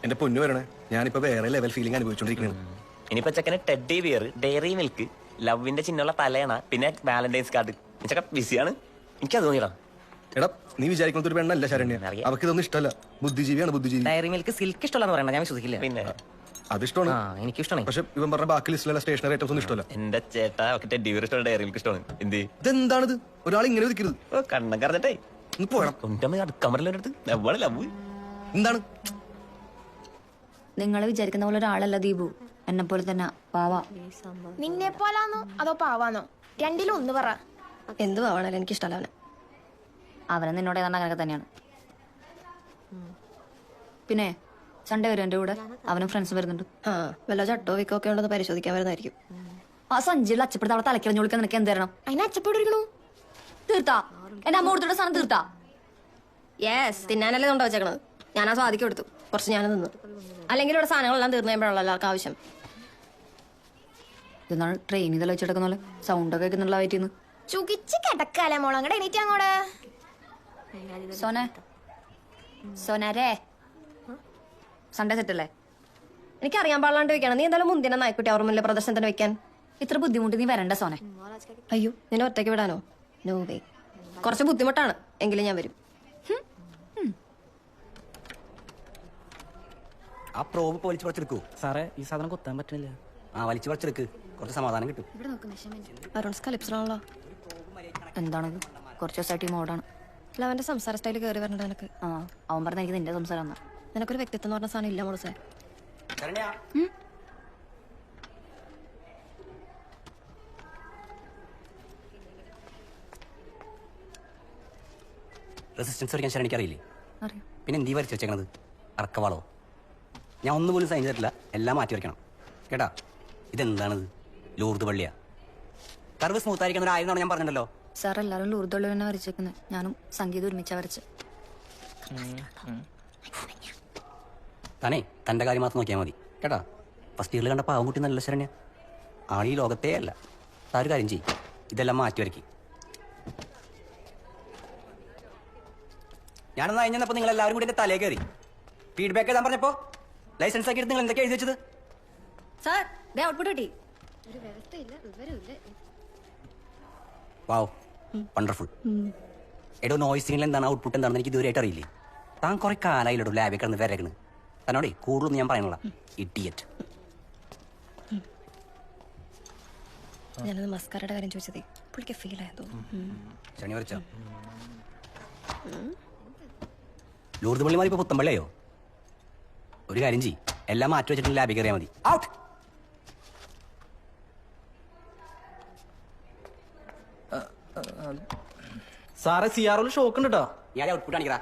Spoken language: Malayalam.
എന്റെ പൊന്നു വരണേ, ഞാനിപ്പോ വേറെ ലെവൽ ഫീലിംഗ് അനുഭവിച്ചോണ്ടിരിക്കുകയാണ്. ഇനിയിപ്പോ ചെക്കന് ടെഡ്ഡി ബിയർ, ഡയറി മിൽക്ക്, ലവിന്റെ ചിഹ്നമുള്ള തലയണ, പിന്നെ വാലന്റൈൻസ് കാർഡ്. ചെക്കൻ ബിസിയാണ്. എനിക്കത് തോന്നിയടാ. എടാ, നീ വിചാരിക്കുന്ന ഒരു പെണ്ണല്ല ശരണ്യ. അറിയാം. അവർക്ക് ഇതൊന്നും ഇഷ്ടമല്ല. ബുദ്ധിജീവിയാണ് ബുദ്ധിജീവി. ഡയറി മിൽക്ക് സിൽക്ക് ഇഷ്ടമല്ലെന്ന് പറയണ്ട, ഞാൻ വിശ്വസിക്കില്ല. പിന്നെ അതിഷ്ടമാണ്. എനിക്ക് ഇഷ്ടമാണ്. പക്ഷെ ഇവൻ പറഞ്ഞ ബാക്കി ലിസ്റ്റിലുള്ള സ്റ്റേഷനറി ഐറ്റംസ് ഒന്നും ഇഷ്ടമല്ല. എന്റെ ചേട്ടാ ഒക്കെ ടെഡ്ഡി ബിയർ ഇഷ്ടമാണ്, ഡയറി മിൽക്ക് ഇഷ്ടമാണ്. എന്ത് ഇതെന്താണിത്? ഒരാൾ ഇങ്ങനെ ഒതുക്കരുത്. കണ്ണം കറഞ്ഞിട്ടേ ഒന്ന് പോകണം. കൊണ്ടമ്മ അടുക്കമറിലെടുത്ത് എവിടെ ലവ് എന്താണ്? നിങ്ങൾ വിചാരിക്കുന്ന പോലെ ഒരാളല്ല ദീപു. എന്നെ പോലെ തന്നെ പാവാ. നിന്നെ പോലാന്നോ അതോ പാവാന്നോ? രണ്ടിലും ഒന്ന് പറ. എന്ത് പാവാണല്ലോ, എനിക്ക് ഇഷ്ടമല്ല അവനെ. അവനെ നിന്നോട് ഏതാണ്ട് അങ്ങനെയൊക്കെ തന്നെയാണ്. പിന്നെ സൺഡേ വരും എന്റെ കൂടെ. അവനും ഫ്രണ്ട്സും വരുന്നുണ്ട്. ആ, വല്ല ചട്ടോ വിക്കോ ഒക്കെ ഉണ്ടെന്ന് പരിശോധിക്കാൻ വരുന്നതായിരിക്കും. ആ സഞ്ചിയിൽ അച്ചപ്പെടുത്ത് അവളെ തലക്കിറങ്ങി വിളിക്കാൻ നിനക്ക് എന്ത് തരണം? അതിനെ അച്ചപ്പെട്ടിരിക്കണു. തീർത്താ എന്റെ അമ്മ കൊടുത്തിട്ട് സാധനം തീർത്താ. യെസ്, തിന്നാനല്ലേ കൊണ്ടു വെച്ചേക്കണത്. ഞാൻ ആ സ്വാദിക്ക് കൊടുത്തു, കുറച്ച് ഞാൻ തിന്നു. അല്ലെങ്കിൽ ഇവിടെ സാധനങ്ങളെല്ലാം തീർന്നു കഴിയുമ്പോഴല്ലോ എല്ലാവർക്കും ആവശ്യം. ഇതെന്നാണ് ട്രെയിൻ ഇതെല്ലാം വെച്ചെടുക്കുന്ന പോലെ സൗണ്ടൊക്കെ കേൾക്കുന്നുള്ള വയറ്റിന്ന്. ചുകിച്ച് കിടക്കാലേ മോളെ, അങ്ങടെ എണീറ്റ് അങ്ങോട്ട്. സോനെ സോനാരേ, സൺഡേ സെറ്റല്ലേ? എനിക്കറിയാൻ പാടില്ലാണ്ട് വെക്കണം. നീ എന്തായാലും മുന്തിന നായ്ക്കുട്ടി അവർ മുന്നിലെ പ്രദർശനത്തിന് വെക്കാൻ ഇത്ര ബുദ്ധിമുട്ട് നീ വരണ്ട സോനെ. അയ്യോ, നിന്നെ ഒറ്റയ്ക്ക് വിടാനോ? No way. കുറച്ച് ബുദ്ധിമുട്ടാണ്, എങ്കിലും ഞാൻ വരും. ആ പ്രോബ് വലിച്ചു പറിച്ചെടുക്കൂ സാറേ, ഈ സാധനം കൊത്താൻ പറ്റുന്നില്ല. ആ വലിച്ചു പറിച്ചെടുക്ക്, കുറച്ച് സമാധാനം കിട്ടും. അരുൺ സ്കലിപ്സിലാണല്ലോ. എന്താണത്? കുറച്ച് ദിവസമായിട്ട് ഈ മോഡാണ്. അല്ല, അവന്റെ സംസാര സ്റ്റൈൽ കയറി വരണ്ട എനിക്ക്. ആ, അവൻ പറഞ്ഞ എനിക്ക് നിന്റെ സംസാരം എന്നാ. നിനക്കൊരു വ്യക്തിത്വം എന്ന് പറഞ്ഞ സാധനം ഇല്ല മോളെ. റെസിസ്റ്റൻസ് വരയ്ക്കാൻ ശരി എനിക്കറിയില്ലേ? അറിയാം. പിന്നെ എന്തി വരച്ച് വെച്ചേക്കണത്? അറക്കവാളോ? ഞാൻ ഒന്നുപോലും സൈൻ ചെയ്തിട്ടില്ല, എല്ലാം മാറ്റി വരയ്ക്കണം കേട്ടാ. ഇതെന്താണിത്? ലൂർദ് പള്ളിയാ? കർവ് സ്മൂത്ത് ആയിരിക്കുന്ന ഒരു ആയിരുന്നാണ് ഞാൻ പറഞ്ഞിട്ടുണ്ടല്ലോ. സാർ എല്ലാവരും ലൂർദുള്ള തന്നെ വരച്ചേക്കുന്നത്. ഞാനും സംഗീതം ഒരുമിച്ചാ വരച്ച്. താനേ തൻ്റെ കാര്യം മാത്രം നോക്കിയാൽ മതി കേട്ടാ. ഫസ്റ്റ് ഇയറിൽ കണ്ട പാവം കുട്ടി നല്ല ശരണ്യ. ആൾ ഈ ലോകത്തേ അല്ല. താ ഒരു കാര്യം ചെയ്യും, ഇതെല്ലാം മാറ്റി വരയ്ക്കും. ഞാനൊന്ന് അയഞ്ഞപ്പോൾ നിങ്ങൾ എല്ലാവരും കൂടി എൻ്റെ തലേ കയറി ഫീഡ്ബാക്ക് എഴുതാൻ പറഞ്ഞപ്പോ ലൈസൻസ് ആക്കി എടുത്ത് നിങ്ങൾ എന്തൊക്കെ എഴുതി വെച്ചത്? സാർ ഔട്ട്പുട്ട് കിട്ടി. വാവ്, വണ്ടർഫുൾ. എടോ നോയ്സ് സിഗ്നൽ എന്താണ്, ഔട്ട്പുട്ട് എന്താണെന്ന് എനിക്ക് ഇതുവരെയായിട്ട് അറിയില്ലേ. താൻ കുറെ കാലായില്ലോ ലാബിൽ കിടന്ന് വരകണ്. തന്നോടേ കൂടുതലൊന്നും ഞാൻ പറയാനുള്ള ഇഡിയറ്റ്. ഞാനത് മസ്കാരയുടെ കാര്യം ചോദിച്ചതേ പുള്ളിക്ക് ഫീൽ ആയതോ. ശനി വരച്ചോ? ലൂർദ് പള്ളി മാറി ഇപ്പൊ പുത്തമ്പള്ളിയോ? ഒരു കാര്യം ചെയ്യ്, എല്ലാം മാറ്റി വെച്ചിട്ട് ലാബിൽ കയറിയാൽ മതി. ഔട്ട്. സാറേ, സിആറിൽ ഷോക്ക് ഉണ്ട് കേട്ടോ. ഞാൻ ഔട്ട്പുട്ട് കാണിക്കടാ.